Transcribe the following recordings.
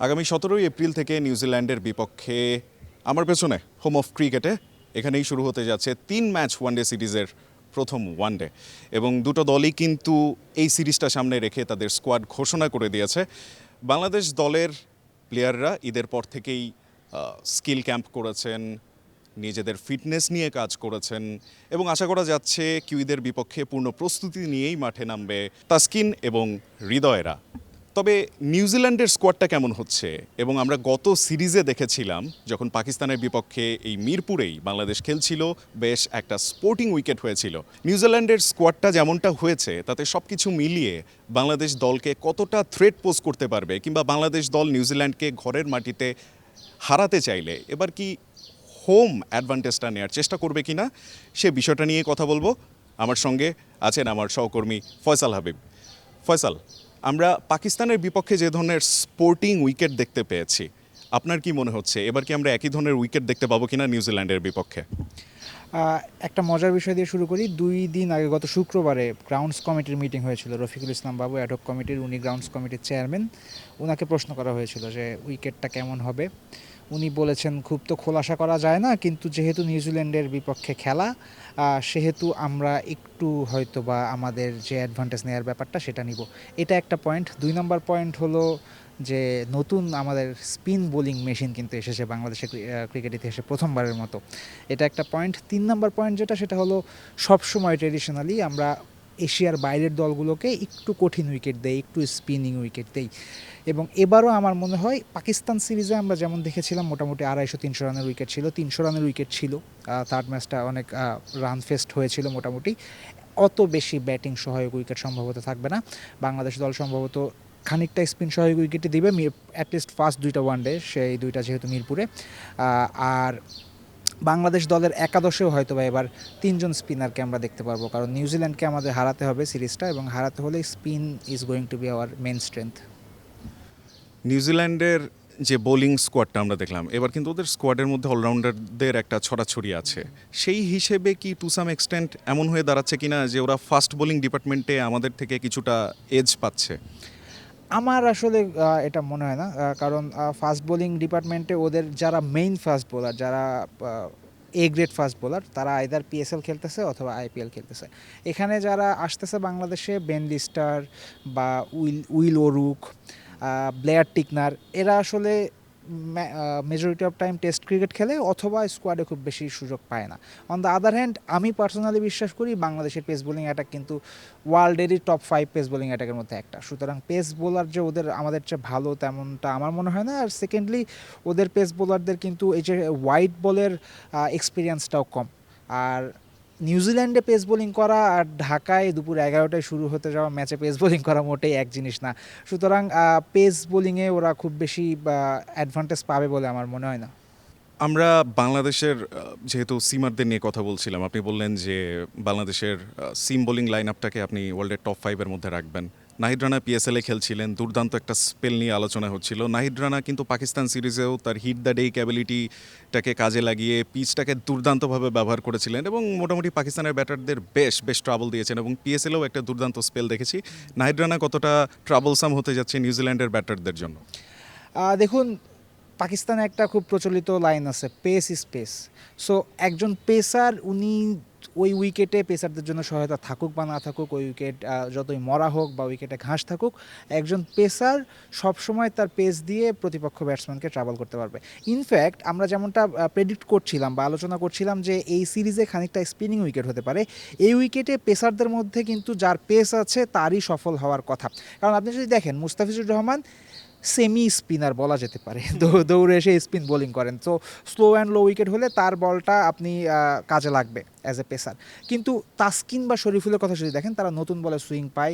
আগামী 17ই এপ্রিল থেকে নিউজিল্যান্ডের বিপক্ষে আমার পেছনে হোম অফ ক্রিকেটে এখানেই শুরু হতে যাচ্ছে 3 ম্যাচ ওয়ানডে সিরিজের প্রথম ওয়ানডে এবং দুটো দলই কিন্তু এই সিরিজটা সামনে রেখে তাদের স্কোয়াড ঘোষণা করে দিয়েছে। বাংলাদেশ দলের প্লেয়াররা ঈদের পর থেকেই স্কিল ক্যাম্প করেছেন, নিজেদের ফিটনেস নিয়ে কাজ করেছেন এবং আশা করা যাচ্ছে কিউইদের বিপক্ষে পূর্ণ প্রস্তুতি নিয়েই মাঠে নামবে তাসকিন এবং হৃদয়রা। তবে নিউজিল্যান্ডের স্কোয়াডটা কেমন হচ্ছে এবং আমরা গত সিরিজে দেখেছিলাম যখন পাকিস্তানের বিপক্ষে এই মিরপুরেই বাংলাদেশ খেলছিল, বেশ একটা স্পোর্টিং উইকেট হয়েছিল। নিউজিল্যান্ডের স্কোয়াডটা যেমনটা হয়েছে তাতে সব কিছু মিলিয়ে বাংলাদেশ দলকে কতটা থ্রেট পোজ করতে পারবে, কিংবা বাংলাদেশ দল নিউজিল্যান্ডকে ঘরের মাটিতে হারাতে চাইলে এবার কি হোম অ্যাডভান্টেজটা নেওয়ার চেষ্টা করবে কিনা, সে বিষয়টা নিয়ে কথা বলবো। আমার সঙ্গে আছেন আমার সহকর্মী ফয়সাল হাবিব। ফয়সাল, আমরা পাকিস্তানের বিপক্ষে যে ধরনের স্পোর্টিং উইকেট দেখতে পেয়েছি, আপনার কি মনে হচ্ছে এবার কি আমরা একই ধরনের উইকেট দেখতে পাবো কিনা নিউজিল্যান্ডের বিপক্ষে? একটা মজার বিষয় দিয়ে শুরু করি। 2 দিন আগে গত শুক্রবারে গ্রাউন্ডস কমিটির মিটিং হয়েছিল। রফিকুল ইসলাম বাবু অ্যাডহক কমিটির, উনি গ্রাউন্ডস কমিটির চেয়ারম্যান। ওনাকে প্রশ্ন করা হয়েছিল যে উইকেটটা কেমন হবে। উনি বলেছেন খুব তো খোলাসা করা যায় না, কিন্তু যেহেতু নিউজিল্যান্ডের বিপক্ষে খেলা, সেহেতু আমরা একটু হয়তো বা আমাদের যে অ্যাডভান্টেজ নেওয়ার ব্যাপারটা সেটা নিব। এটা একটা পয়েন্ট। 2 নম্বর পয়েন্ট হলো যে নতুন আমাদের স্পিন বোলিং মেশিন কিন্তু এসেছে বাংলাদেশের ক্রিকেট ইতিহাসে প্রথমবারের মতো। এটা একটা পয়েন্ট। 3 নম্বর পয়েন্ট যেটা, সেটা হলো সবসময় ট্রেডিশনালি আমরা এশিয়ার বাইরের দলগুলোকে একটু কঠিন উইকেট দেই, একটু স্পিনিং উইকেট দেই। এবং এবারও আমার মনে হয় পাকিস্তান সিরিজে আমরা যেমন দেখেছিলাম মোটামুটি 250-300 রানের উইকেট ছিল, 300 রানের উইকেট ছিল। থার্ড ম্যাচটা অনেক রান ফেস্ট হয়েছিল মোটামুটি। অত বেশি ব্যাটিং সহায়ক উইকেট সম্ভবত থাকবে না। বাংলাদেশ দল সম্ভবত খানিকটা স্পিন সহায়ক উইকেটই দিবে, অ্যাটলিস্ট ফার্স্ট 2টা ওয়ানডে, সেই 2টা যেহেতু মিরপুরে। আর বাংলাদেশ দলের একাদশেও হয়তো বা এবার 3জন স্পিনারকে আমরা দেখতে পারবো, কারণ নিউজিল্যান্ডকে আমাদের হারাতে হবে সিরিজটা, এবং হারাতে হলে spin is going to be our main strength. নিউজিল্যান্ডের যে বোলিং স্কোয়াডটা আমরা দেখলাম, এবার কিন্তু ওদের স্কোয়াডের মধ্যে অলরাউন্ডারদের একটা ছড়াছড়ি আছে। সেই হিসেবে কি টু সাম এক্সটেন্ট এমন হয়ে দাঁড়াচ্ছে কিনা যে ওরা ফাস্ট বোলিং ডিপার্টমেন্টে আমাদের থেকে কিছুটা এজ পাচ্ছে? আমার আসলে এটা মনে হয় না, কারণ ফাস্ট বোলিং ডিপার্টমেন্টে ওদের যারা মেইন ফাস্ট বোলার, যারা এ গ্রেড ফাস্ট বোলার, তারা আইদার পিএসএল খেলতেছে অথবা আইপিএল খেলতেছে। এখানে যারা আসতেছে বাংলাদেশে, বেন লিস্টার বা উইল ওরুক, ব্লেয়ার টিকনার, এরা আসলে majority of time test cricket খেলে অথবা স্কোয়াডে খুব বেশি সুযোগ পায় না। অন দ্য আদার হ্যান্ড, আমি পার্সোনালি বিশ্বাস করি বাংলাদেশের পেস বোলিং অ্যাটাক কিন্তু ওয়ার্ল্ডেরই টপ 5 পেস বোলিং অ্যাটাকের মধ্যে একটা। সুতরাং পেস বোলার যে ওদের আমাদের চেয়ে ভালো তেমনটা আমার মনে হয় না। আর সেকেন্ডলি, ওদের পেস বোলারদের কিন্তু এই যে হোয়াইট বলের এক্সপিরিয়েন্সটাও কম। আর নিউজিল্যান্ডে পেস বোলিং করা আর ঢাকায় দুপুর 11টায় শুরু হতে যাওয়া ম্যাচে পেস বোলিং করা মোটেই এক জিনিস না। সুতরাং পেস বোলিংয়ে ওরা খুব বেশি অ্যাডভান্টেজ পাবে বলে আমার মনে হয় না। আমরা বাংলাদেশের যেহেতু সিমারদের নিয়ে কথা বলছিলাম, আপনি বললেন যে বাংলাদেশের সিম বোলিং লাইন আপটাকে আপনি ওয়ার্ল্ডের টপ 5-এর মধ্যে রাখবেন। নাহিদ রানা পিএসএলে খেলছিলেন, দুর্দান্ত একটা স্পেল নিয়ে আলোচনা হচ্ছিল। নাহিদ রানা কিন্তু পাকিস্তান সিরিজেও তার হিট দ্য ডে ক্যাবিলিটিটাকে কাজে লাগিয়ে পিচটাকে দুর্দান্তভাবে ব্যবহার করেছিলেন এবং মোটামুটি পাকিস্তানের ব্যাটারদের বেশ বেশ ট্রাবল দিয়েছেন, এবং পিএসএলেও একটা দুর্দান্ত স্পেল দেখেছি। নাহিদ রানা কতটা ট্রাবলসাম হতে যাচ্ছে নিউজিল্যান্ডের ব্যাটারদের জন্য? দেখুন, পাকিস্তানে একটা খুব প্রচলিত লাইন আছে, পেস ইজ পেস। সো একজন পেসার, উনি ওই উইকেটে পেসারদের জন্য সহায়তা থাকুক বা না থাকুক, ওই উইকেট যতই মরা হোক বা উইকেটে ঘাস থাকুক, একজন পেসার সবসময় তার পেস দিয়ে প্রতিপক্ষ ব্যাটসম্যানকে ট্রাভেল করতে পারবে। ইনফ্যাক্ট আমরা যেমনটা প্রেডিক্ট করছিলাম বা আলোচনা করছিলাম যে এই সিরিজে খানিকটা স্পিনিং উইকেট হতে পারে, এই উইকেটে পেসারদের মধ্যে কিন্তু যার পেস আছে তারই সফল হওয়ার কথা। কারণ আপনি যদি দেখেন, মুস্তাফিজুর রহমান সেমি স্পিনার বলা যেতে পারে, দৌড়ে এসে স্পিন বোলিং করেন। তো স্লো অ্যান্ড লো উইকেট হলে তার বলটা আপনি কাজে লাগবে অ্যাজ এ পেসার। কিন্তু তাসকিন বা শরীফুলের কথা যদি দেখেন, তারা নতুন বলে সুইং পায়,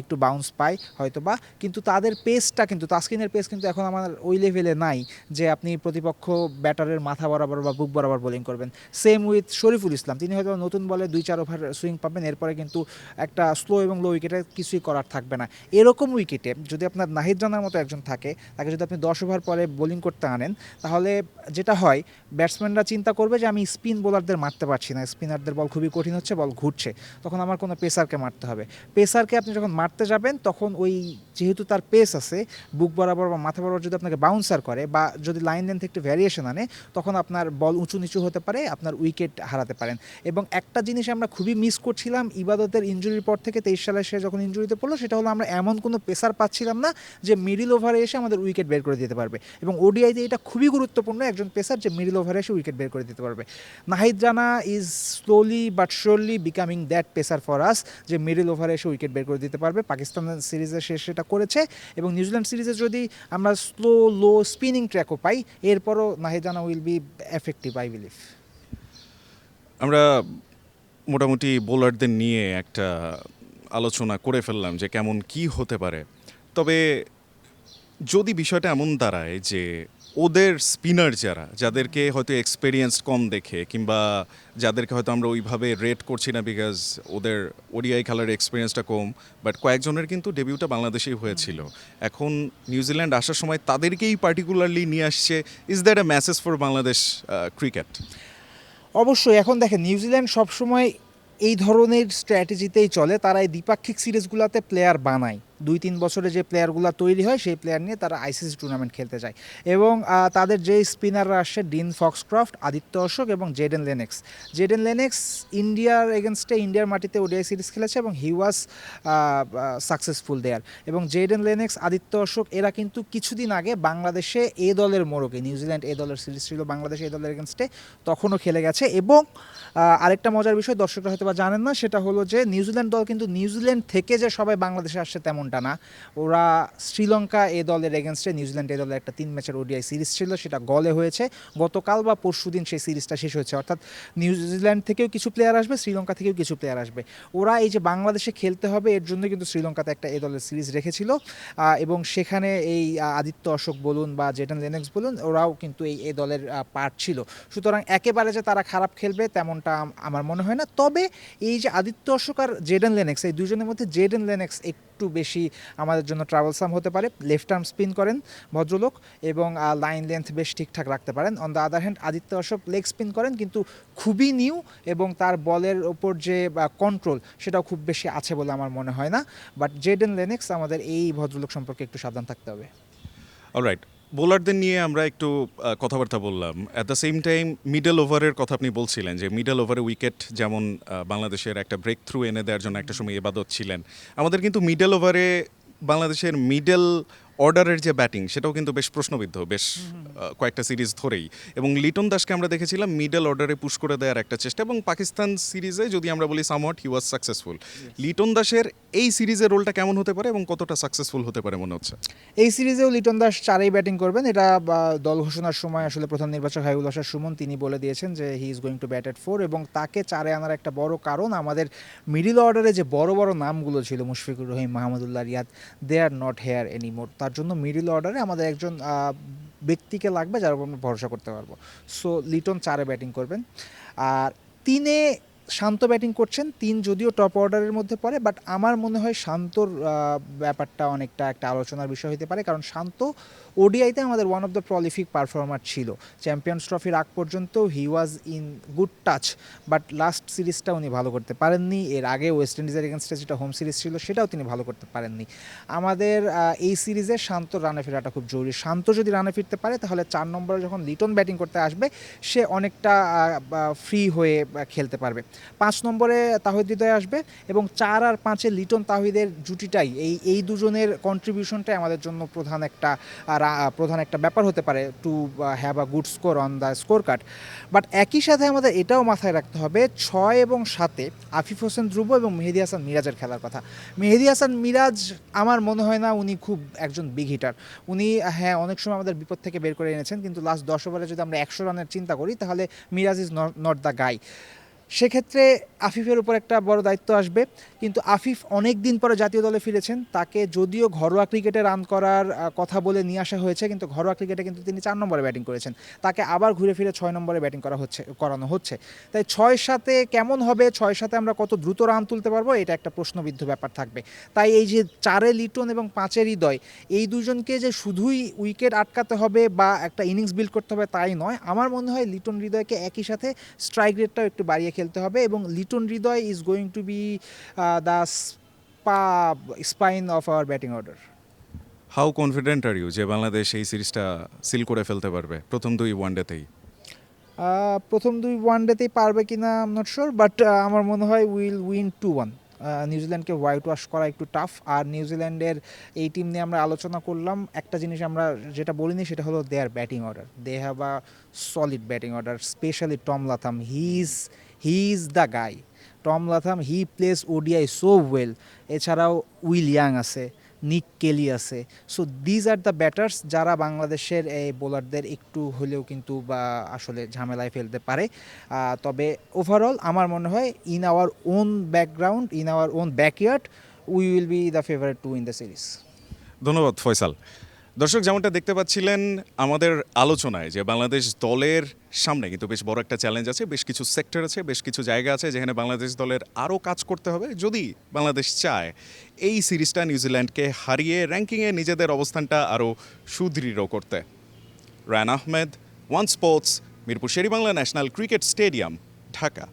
একটু বাউন্স পায় হয়তো বা, কিন্তু তাদের পেসটা কিন্তু, তাসকিনের পেস কিন্তু এখন আমার ওই লেভেলে নাই যে আপনি প্রতিপক্ষ ব্যাটারের মাথা বরাবর বা বুক বরাবর বোলিং করবেন। সেম উইথ শরীফুল ইসলাম, তিনি হয়তো নতুন বলে 2-4 ওভার সুইং পাবেন, এরপরে কিন্তু একটা স্লো এবং লো উইকেটে কিছুই করার থাকবে না। এরকম উইকেটে যদি আপনার নাহিদ রানার মতো একজন থাকে, তাকে যদি আপনি 10 ওভার পরে বোলিং করতে আনেন, তাহলে যেটা হয় ব্যাটসম্যানরা চিন্তা করবে যে আমি স্পিন বোলারদের মারতে পারছি না, স্পিনারদের বল খুবই কঠিন হচ্ছে, বল ঘুরছে, তখন আমার কোনো পেসারকে মারতে হবে। পেসারকে আপনি যখন মারতে যাবেন তখন ওই যেহেতু তার পেস আছে, বুক বরাবর বা মাথা বরাবর যদি আপনাকে বাউন্সার করে বা যদি লাইন লেন্থ একটু ভ্যারিয়েশন আনে, তখন আপনার বল উঁচু নিচু হতে পারে, আপনার উইকেট হারাতে পারেন। এবং একটা জিনিস আমরা খুবই মিস করছিলাম ইবাদতের ইনজুরির পর থেকে, 23 সালে সে যখন ইনজুরিতে পড়লো, সেটা হলো আমরা এমন কোনো পেসার পাচ্ছিলাম না যে মিডিল ওভারে এসে আমাদের উইকেট বের করে দিতে পারবে। এবং ওডিআইতে এটা খুবই গুরুত্বপূর্ণ, একজন পেসার যে মিডিল ওভারে এসে উইকেট বের করে দিতে পারবে। Nahid Rana is slowly but surely becoming that pacer for us, যে মিডিল ওভারে এসে উইকেট বের করে দিতে পারবে। পাকিস্তান সিরিজে সে সেটা করেছে, এবং নিউজিল্যান্ড সিরিজে যদি আমরা স্লো লো স্পিনিং ট্র্যাকও পাই, এরপরও Nahid Rana will be effective I believe. আমরা মোটামুটি বোলারদের নিয়ে একটা আলোচনা করে ফেললাম যে কেমন কি হতে পারে। তবে যদি বিষয়টা এমন দাঁড়ায় যে ওদের স্পিনার যাদেরকে হয়তো এক্সপেরিয়েন্স কম দেখে, কিংবা যাদেরকে হয়তো আমরা ওইভাবে রেট করছি না বিকজ ওদের ওডিআই খেলার এক্সপিরিয়েন্সটা কম, বাট কয়েকজনের কিন্তু ডেবিউটা বাংলাদেশেই হয়েছিল, এখন নিউজিল্যান্ড আসার সময় তাদেরকেই পার্টিকুলারলি নিয়ে আসছে। Is that a message for Bangladesh cricket? অবশ্যই। এখন দেখেন, নিউজিল্যান্ড সবসময় এই ধরনের স্ট্র্যাটেজিতেই চলে, তারা এই দ্বিপাক্ষিক সিরিজগুলোতে প্লেয়ার বানায়। 2-3 বছরে যে প্লেয়ারগুলো তৈরি হয় সেই প্লেয়ার নিয়ে তারা আইসিসি টুর্নামেন্ট খেলতে যায়। এবং তাদের যে স্পিনাররা আসছে, ডিন ফক্সক্রফট, আদিত্য অশোক এবং জেডেন লেনেক্স। জেডেন লেনেক্স ইন্ডিয়ার এগেনস্টে ইন্ডিয়ার মাটিতে ওডিআই সিরিজ খেলেছে এবং হি ওয়াজ সাকসেসফুল দেয়ার। এবং জেডেন লেনেক্স, আদিত্য অশোক এরা কিন্তু কিছুদিন আগে বাংলাদেশে এ দলের মোড়কে, নিউজিল্যান্ড এ দলের সিরিজ ছিল বাংলাদেশে এ দলের এগেনস্টে, তখনও খেলে গেছে। এবং আরেকটা মজার বিষয় দর্শকরা হয়তো বা জানেন না, সেটা হলো যে নিউজিল্যান্ড দল কিন্তু নিউজিল্যান্ড থেকে যে সবাই বাংলাদেশে আসছে তেমনটা না। ওরা শ্রীলঙ্কা এ দলের এগেনস্টে, নিউজিল্যান্ড এ দলের একটা 3 ম্যাচের ওডিআই সিরিজ ছিল, সেটা গলে হয়েছে গতকাল বা পরশুদিন সেই সিরিজটা শেষ হয়েছে। অর্থাৎ নিউজিল্যান্ড থেকেও কিছু প্লেয়ার আসবে, শ্রীলঙ্কা থেকেও কিছু প্লেয়ার আসবে। ওরা এই যে বাংলাদেশে খেলতে হবে এর জন্য কিন্তু শ্রীলঙ্কাতে একটা এ দলের সিরিজ রেখেছিল, এবং সেখানে এই আদিত্য অশোক বলুন বা জেডেন লেনেক্স বলুন, ওরাও কিন্তু এই এ দলের পার্ট ছিল। সুতরাং একেবারে যে তারা খারাপ খেলবে তেমনটা আমার মনে হয় না। তবে এই যে আদিত্য অশোক আর জেডেন লেনেক্স, এই দুজনের মধ্যে জেডেন লেনেক্স একটু বেশি আমাদের জন্য ট্রাভেলসাম হতে পারে। লেফট আর্ম স্পিন করেন ভদ্রলোক, এবং লাইন লেন্থ বেশ ঠিকঠাক রাখতে পারেন। On the other hand Aditya Ashok leg spin করেন, কিন্তু খুবই নিউ, এবং তার বলের ওপর যে কন্ট্রোল সেটাও খুব বেশি আছে বলে আমার মনে হয় না। বাট জেডেন লেনেক্স, আমাদের এই ভদ্রলোক সম্পর্কে একটু সাবধান থাকতে হবে। অলরাইট, বোলারদের নিয়ে আমরা একটু কথাবার্তা বললাম। At the same time middle ওভারের কথা আপনি বলছিলেন যে মিডল ওভারে উইকেট যেমন বাংলাদেশের একটা ব্রেক থ্রু এনে দেওয়ার জন্য একটা সময় এবাদত ছিলেন, আমাদের কিন্তু মিডল ওভারে বাংলাদেশের মিডল অর্ডারের যে ব্যাটিং সেটাও কিন্তু বেশ প্রশ্নবিদ্ধ বেশ কয়েকটা সিরিজ ধরেই। এবং লিটন দাসকে আমরা দেখেছিলাম মিডল অর্ডারে পুশ করে দেওয়ার একটা চেষ্টা, এবং পাকিস্তান সিরিজে যদি আমরা বলি somewhat he was successful. Liton দাসের এই সিরিজের রোলটা কেমন হতে পারে এবং কতটা সাকসেসফুল হতে পারে মনে হচ্ছে? এই সিরিজেও লিটন দাস 4এই ব্যাটিং করবেন, এটা দল ঘোষণার সময় আসলে প্রধান নির্বাচক হাবিবুল হাসান সুমন তিনি বলে দিয়েছেন যে he is going to bat at 4, এবং তাকে 4-এ আনার একটা বড় কারণ আমাদের মিডিল অর্ডারে যে বড় বড় নামগুলো ছিল, মুশফিকুর রহিম, মাহমুদুল্লাহ রিয়াদ, দে আর নট হেয়ার এনিমোর। তার জন্য মিডিল অর্ডারে আমাদের একজন ব্যক্তিকে লাগবে যার উপর আমরা ভরসা করতে পারবো। সো লিটন 4-এ ব্যাটিং করবেন। আর 3-এ শান্ত ব্যাটিং করছেন। 3 যদিও টপ অর্ডারের মধ্যে পড়ে, বাট আমার মনে হয় শান্তর ব্যাপারটা অনেকটা একটা আলোচনার বিষয় হতে পারে, কারণ শান্ত ওডিআইতে আমাদের one of the prolific performer ছিল। চ্যাম্পিয়ন্স ট্রফির আগ পর্যন্ত he was in good touch, but last সিরিজটা উনি ভালো করতে পারেননি। এর আগে ওয়েস্ট ইন্ডিজের এগেনস্টে যেটা হোম সিরিজ ছিল সেটাও তিনি ভালো করতে পারেননি। আমাদের এই সিরিজে শান্তর রানে ফেরাটা খুব জরুরি। শান্ত যদি রানে ফিরতে পারে তাহলে 4 নম্বরে যখন লিটন ব্যাটিং করতে আসবে সে অনেকটা ফ্রি হয়ে খেলতে পারবে। 5 নম্বরে তাহিদ হৃদয় আসবে, এবং 4 আর 5-এ লিটন তাহিদের জুটিটাই এই দুজনের কন্ট্রিবিউশনটাই আমাদের জন্য প্রধান একটা ব্যাপার হতে পারে to have a good score on the score card. But একই সাথে আমাদের এটাও মাথায় রাখতে হবে 6 এবং 7-এ আফিফ হোসেন ধ্রুব এবং মেহেদী হাসান মিরাজের খেলার কথা। মেহেদী হাসান মিরাজ আমার মনে হয় না উনি খুব একজন বিগ হিটার। উনি হ্যাঁ অনেক সময় আমাদের বিপদ থেকে বের করে এনেছেন, কিন্তু লাস্ট 10 ওভারে যদি আমরা 100 রানের চিন্তা করি তাহলে Miraz is not the guy. সেক্ষেত্রে আফিফের উপর একটা বড় দায়িত্ব আসবে, কিন্তু আফিফ অনেক দিন পরে জাতীয় দলে ফিরেছেন। তাকে যদিও ঘরোয়া ক্রিকেটে রান করার কথা বলে নিয়ে আসা হয়েছে, কিন্তু ঘরোয়া ক্রিকেটে কিন্তু তিনি 4 নম্বরে ব্যাটিং করেছেন। তাকে আবার ঘুরে ফিরে 6 নম্বরে ব্যাটিং করানো হচ্ছে। তাই 6-7 কেমন হবে, 6-7 আমরা কত দ্রুত রান তুলতে পারবো, এটা একটা প্রশ্নবিদ্ধ ব্যাপার থাকবে। তাই এই যে 4-এ লিটন এবং 5-এ হৃদয়, এই দুজনকে যে শুধুই উইকেট আটকাতে হবে বা একটা ইনিংস বিল্ড করতে হবে তাই নয়। আমার মনে হয় লিটন হৃদয়কে একই সাথে স্ট্রাইক রেটটাও একটু বাড়িয়ে খেলতে হবে, এবং Liton Hridoy is going to be the spine of our batting order. How confident are you যে বাংলাদেশ এই সিরিজটা সিল করে ফেলতে পারবে প্রথম 2 ওয়ানডেতেই? প্রথম 2 ওয়ানডেতেই পারবে কিনা I am not sure, but আমার মনে হয় উইল উইন 2-1। নিউজিল্যান্ডকে হোয়াইট ওয়াশ করা একটু টাফ। আর নিউজিল্যান্ডের এই টিম নিয়ে আমরা আলোচনা করলাম, একটা জিনিস আমরা যেটা বলিনি সেটা হলো their batting order. They have a solid batting order, specially Tom Latham. He is the guy. Tom Latham, he plays ODI so well. এছাড়াও উইল ইয়াং আছে, নিক কেলি আছে। So these are the batters যারা বাংলাদেশের এই বোলারদের একটু হলেও কিন্তু বা আসলে ঝামেলায় ফেলতে পারে। তবে ওভারঅল আমার মনে হয় in our own background, in our own backyard, we will be the favourite to in the series. ধন্যবাদ ফয়সাল। দর্শক, যেমনটা দেখতে পাচ্ছিলেন আমাদের আলোচনায় যে বাংলাদেশ দলের সামনে কিন্তু বেশ বড় একটা চ্যালেঞ্জ আছে, বেশ কিছু সেক্টর আছে, বেশ কিছু জায়গা আছে যেখানে বাংলাদেশ দলের আরও কাজ করতে হবে যদি বাংলাদেশ চায় এই সিরিজটা নিউজিল্যান্ডকে হারিয়ে র্যাঙ্কিংয়ে নিজেদের অবস্থানটা আরও সুদৃঢ় করতে। Rayan Ahmed, one sports, Mirpur Sher-e-Bangla national cricket stadium, Dhaka.